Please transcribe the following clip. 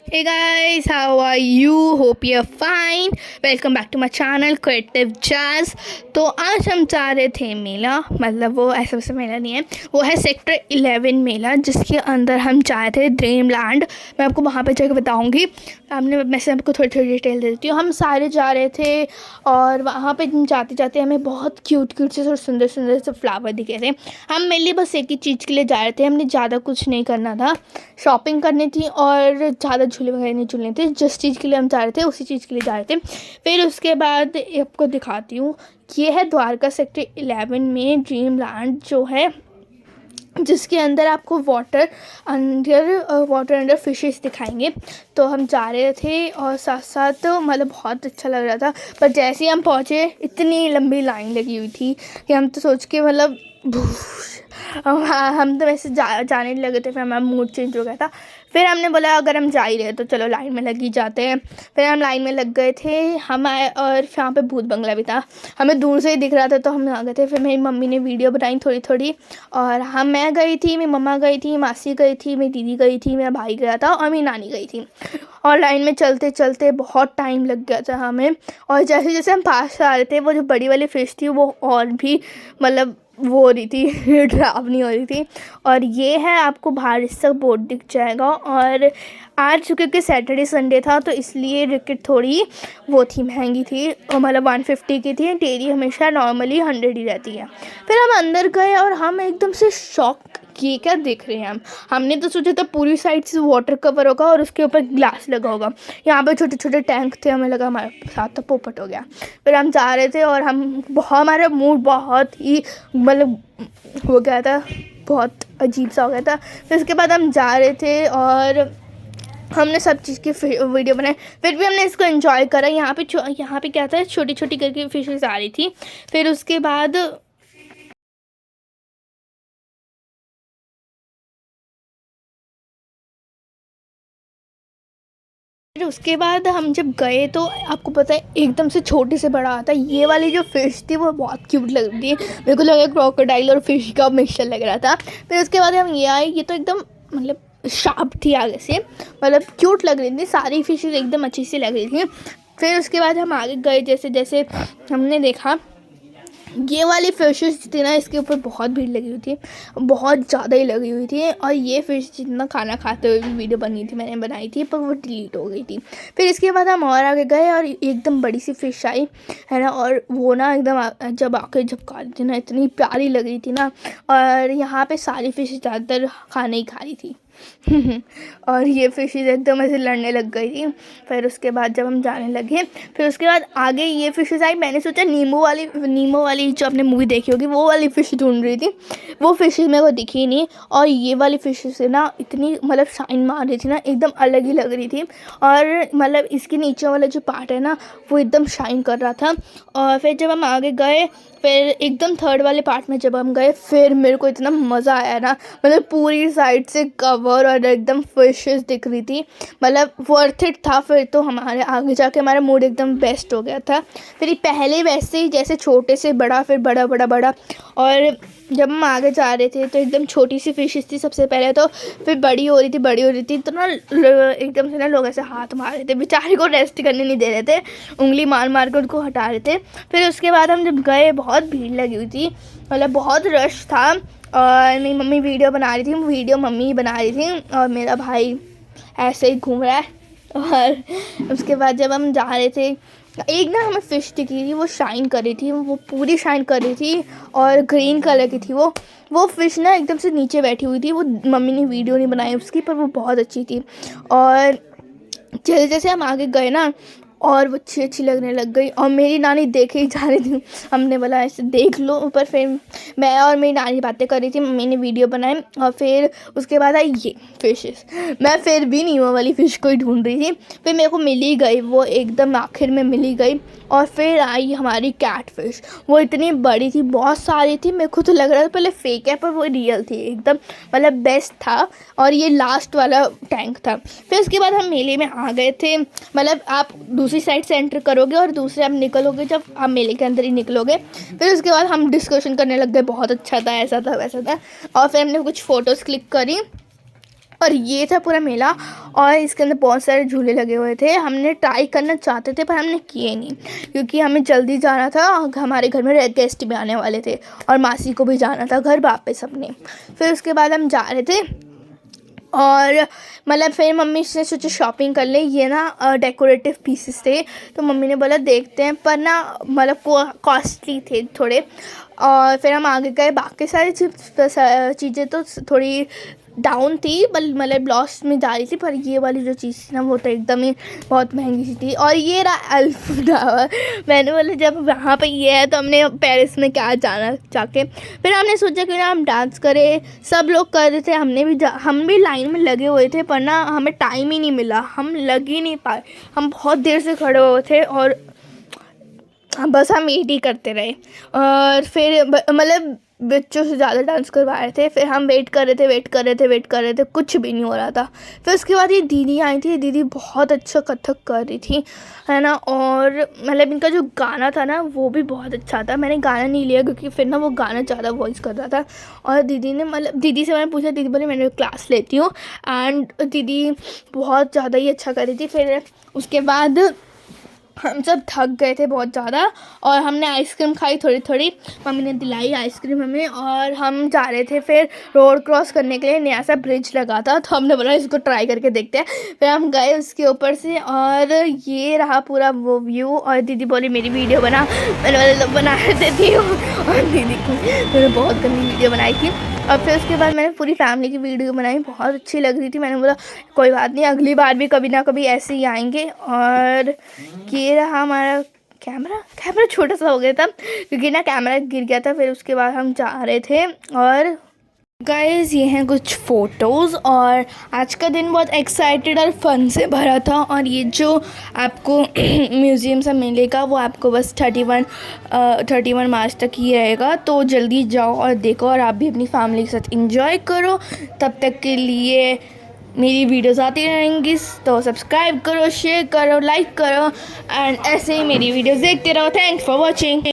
Hey guys, how are you? Hope you're fine. Welcome back to my channel Creative Jazz. तो आज हम जा रहे थे मेला, मतलब वो ऐसा वैसा मेला नहीं है, वो है सेक्टर 11 मेला, जिसके अंदर हम जाए थे ड्रीम लैंड। मैं आपको वहाँ पे जाकर बताऊँगी। मैं से आपको थोड़ी थोड़ी डिटेल दे देती हूँ। हम सारे जा रहे थे और वहाँ पे जाते जाते हमें बहुत क्यूट क्यूट से और सुंदर सुंदर से फ्लावर दिखे थे। हम मेनली बस एक ही चीज़ के लिए जा रहे थे, हमने ज़्यादा कुछ नहीं करना था, शॉपिंग करनी थी और ज़्यादा झूले वगैरह नहीं झूलने थे। जिस चीज़ के लिए हम जा रहे थे उसी चीज़ के लिए जा रहे थे। फिर उसके बाद आपको दिखाती हूँ, ये है द्वारका सेक्टर 11 में ड्रीम लैंड जो है, जिसके अंदर आपको वाटर अंडर फिशेस दिखाएंगे। तो हम जा रहे थे और साथ साथ मतलब बहुत अच्छा लग रहा था, पर जैसे ही हम पहुँचे इतनी लंबी लाइन लगी हुई थी कि हम तो सोच के मतलब हम तो वैसे जाने लगे थे। फिर हमारा मूड चेंज हो गया था। फिर हमने बोला अगर हम जा ही रहे तो चलो लाइन में लग ही जाते हैं। फिर हम लाइन में लग गए थे। हम आए और यहाँ पे भूत बंगला भी था, हमें दूर से ही दिख रहा था तो हम आ गए थे। फिर मेरी मम्मी ने वीडियो बनाई थोड़ी थोड़ी, और मैं गई थी, मेरी मम्मा गई थी, मासी गई थी, मेरी दीदी गई थी, मेरा भाई गया था और मेरी नानी गई थी। और लाइन में चलते चलते बहुत टाइम लग गया था हमें। और जैसे जैसे हम पास आ रहे थे, वो जो बड़ी वाली फ़िश थी वो और भी मतलब वो हो रही थी डरावनी हो रही थी। और ये है आपको बाहर से बोर्ड दिख जाएगा। और आज क्योंकि सैटरडे संडे था तो इसलिए टिकट थोड़ी वो थी, महंगी थी, मतलब 150 की थी। डेली हमेशा नॉर्मली 100 ही रहती है। फिर हम अंदर गए और हम एकदम से शॉक कि क्या देख रहे हैं हमने तो सोचा था पूरी साइड से वाटर कवर होगा और उसके ऊपर ग्लास लगा होगा। यहाँ पे छोटे छोटे टैंक थे, हमें लगा हमारे साथ तो पोपट हो गया। फिर हम जा रहे थे और हमारा मूड बहुत ही मतलब हो गया था, बहुत अजीब सा हो गया था। फिर उसके बाद हम जा रहे थे और हमने सब चीज़ की वीडियो बनाई। फिर भी हमने इसको एंजॉय करा। यहाँ पे क्या था, छोटी छोटी करके फिशेस आ रही थी। फिर उसके बाद हम जब गए तो आपको पता है एकदम से छोटे से बड़ा आता है। ये वाली जो फ़िश थी वो बहुत क्यूट लग रही थी, मेरे को लगा क्रोकोडाइल और फिश का मिक्सचर लग रहा था। फिर उसके बाद हम ये आए, ये तो एकदम मतलब शार्प थी आगे से, मतलब क्यूट लग रही थी, सारी फिशेज एकदम अच्छी सी लग रही थी। फिर उसके बाद हम आगे गए, जैसे जैसे हमने देखा ये वाली फ़िशेस थी ना, इसके ऊपर बहुत भीड़ लगी हुई थी, बहुत ज़्यादा ही लगी हुई थी। और ये फ़िश जितना खाना खाते हुए भी वीडियो बनी थी, मैंने बनाई थी, पर वो डिलीट हो गई थी। फिर इसके बाद हम और आगे गए और एकदम बड़ी सी फ़िश आई है ना, और वो ना एकदम जब आके जब खा रही थी ना, इतनी प्यारी लग रही थी ना। और यहाँ पे सारी फ़िश ज़्यादातर खाना ही खा रही थी और ये फिशेज एकदम ऐसे लड़ने लग गई थी। फिर उसके बाद जब हम जाने लगे, फिर उसके बाद आगे ये फिशेज आई। मैंने सोचा नीमो वाली जो आपने मूवी देखी होगी वो वाली फ़िश ढूंढ रही थी, वो फिशेज मेरे को दिखी नहीं। और ये वाली फिशेज से ना इतनी मतलब शाइन मार रही थी ना, एकदम अलग ही लग रही थी। और मतलब इसके नीचे वाला जो पार्ट है ना वो एकदम शाइन कर रहा था। और फिर जब हम आगे गए, फिर एकदम थर्ड वाले पार्ट में जब हम गए, फिर मेरे को इतना मज़ा आया ना, मतलब पूरी साइड से कवर और एकदम फिशेस दिख रही थी, मतलब वर्थ इट था। फिर तो हमारे आगे जाके हमारा मूड एकदम बेस्ट हो गया था। फिर पहले वैसे ही जैसे छोटे से बड़ा, फिर बड़ा बड़ा बड़ा। और जब हम आगे जा रहे थे तो एकदम छोटी सी फिशेस थी सबसे पहले तो, फिर बड़ी हो रही थी तो ना एकदम से ना लोग ऐसे हाथ मार रहे थे, बेचारे को रेस्ट करने नहीं दे रहे थे, उंगली मार मार कर उनको हटा रहे थे। फिर उसके बाद हम जब गए बहुत भीड़ लगी हुई थी, मतलब बहुत रश था। और मेरी मम्मी वीडियो बना रही थी, वीडियो मम्मी ही बना रही थी और मेरा भाई ऐसे ही घूम रहा है। और उसके बाद जब हम जा रहे थे, एक ना हमें फ़िश दिखी थी, वो शाइन कर रही थी, वो पूरी शाइन कर रही थी और ग्रीन कलर की थी। वो फ़िश ना एकदम से नीचे बैठी हुई थी। वो मम्मी ने वीडियो नहीं बनाई उसकी, पर वो बहुत अच्छी थी। और जैसे जैसे हम आगे गए ना और वो अच्छी अच्छी लगने लग गई, और मेरी नानी देखे ही जा रही थी। हमने बोला ऐसे देख लो ऊपर। फिर मैं और मेरी नानी बातें कर रही थी, मम्मी ने वीडियो बनाई। और फिर उसके बाद आई ये फिशेस। मैं फिर भी नहीं वो वाली फ़िश को ही ढूंढ रही थी, फिर मेरे को मिल ही गई, वो एकदम आखिर में मिल ही गई। और फिर आई हमारी कैट फिश, वो इतनी बड़ी थी, बहुत सारी थी, मेरे को तो लग रहा था पहले फेक है पर वो रियल थी एकदम, मतलब बेस्ट था। और ये लास्ट वाला टैंक था। फिर उसके बाद हम मेले में आ गए थे, मतलब आप दूसरी साइड से एंटर करोगे और दूसरे आप निकलोगे जब आप मेले के अंदर ही निकलोगे। फिर उसके बाद हम डिस्कशन करने लग गए, बहुत अच्छा था, ऐसा था वैसा था। और फिर हमने कुछ फ़ोटोज़ क्लिक करी और ये था पूरा मेला। और इसके अंदर बहुत सारे झूले लगे हुए थे। हमने ट्राई करना चाहते थे पर हमने किए नहीं, क्योंकि हमें जल्दी जाना था। हमारे घर में गेस्ट भी आने वाले थे और मासी को भी जाना था घर वापस अपने। फिर उसके बाद हम जा रहे थे और मतलब फिर मम्मी से सोचा शॉपिंग कर ले। ये ना डेकोरेटिव पीसेस थे, तो मम्मी ने बोला देखते हैं, पर ना मतलब कॉस्टली थे थोड़े। और फिर हम आगे गए। बाकी सारी चीज़ें तो थोड़ी डाउन थी, मतलब लॉस में जा रही थी, पर ये वाली जो चीज़ थी ना वो तो एकदम ही बहुत महंगी सी थी। और ये रहा एल्फ टावर। मैंने बोला जब वहाँ पे ये है तो हमने पेरिस में क्या जाना जाके। फिर हमने सोचा कि ना हम डांस करें, सब लोग कर रहे थे, हम भी लाइन में लगे हुए थे, पर ना हमें टाइम ही नहीं मिला, हम लग ही नहीं पाए। हम बहुत देर से खड़े हुए थे और बस हम वेट ही करते रहे। और फिर मतलब बच्चों से ज़्यादा डांस करवा रहे थे। फिर हम वेट कर रहे थे, कुछ भी नहीं हो रहा था। फिर उसके बाद ये दीदी आई थी। दीदी बहुत अच्छा कथक कर रही थी, है ना। और मतलब इनका जो गाना था ना वो भी बहुत अच्छा था। मैंने गाना नहीं लिया क्योंकि फिर ना वो गाना ज़्यादा वॉइस कर रहा था। और दीदी से मैंने पूछा, दीदी बोली मैंने क्लास लेती हूँ। एंड दीदी बहुत ज़्यादा ही अच्छा कर रही थी। फिर उसके बाद हम सब थक गए थे बहुत ज़्यादा और हमने आइसक्रीम खाई थोड़ी थोड़ी। मम्मी ने दिलाई आइसक्रीम हमें और हम जा रहे थे फिर रोड क्रॉस करने के लिए। नया सा ब्रिज लगा था तो हमने बोला इसको ट्राई करके देखते हैं। फिर हम गए उसके ऊपर से और ये रहा पूरा वो व्यू। और दीदी बोली मेरी वीडियो बना, मैंने बोला बना देती हूँ। और दीदी की मैंने बहुत गंदी वीडियो बनाई थी। और फिर उसके बाद मैंने पूरी फैमिली की वीडियो बनाई, बहुत अच्छी लग रही थी। मैंने बोला कोई बात नहीं, अगली बार भी कभी ना कभी ऐसे ही आएंगे। और ये रहा हमारा कैमरा छोटा सा हो गया था क्योंकि ना कैमरा गिर गया था। फिर उसके बाद हम जा रहे थे और गाइस ये हैं कुछ फ़ोटोज़। और आज का दिन बहुत एक्साइटेड और फन से भरा था। और ये जो आपको म्यूज़ियम से मिलेगा वो आपको बस 31 मार्च तक ही रहेगा, तो जल्दी जाओ और देखो और आप भी अपनी फैमिली के साथ एंजॉय करो। तब तक के लिए मेरी वीडियोस आती रहेंगी, तो सब्सक्राइब करो, शेयर करो, लाइक करो एंड ऐसे ही मेरी वीडियोस देखते रहो। Thanks for watching.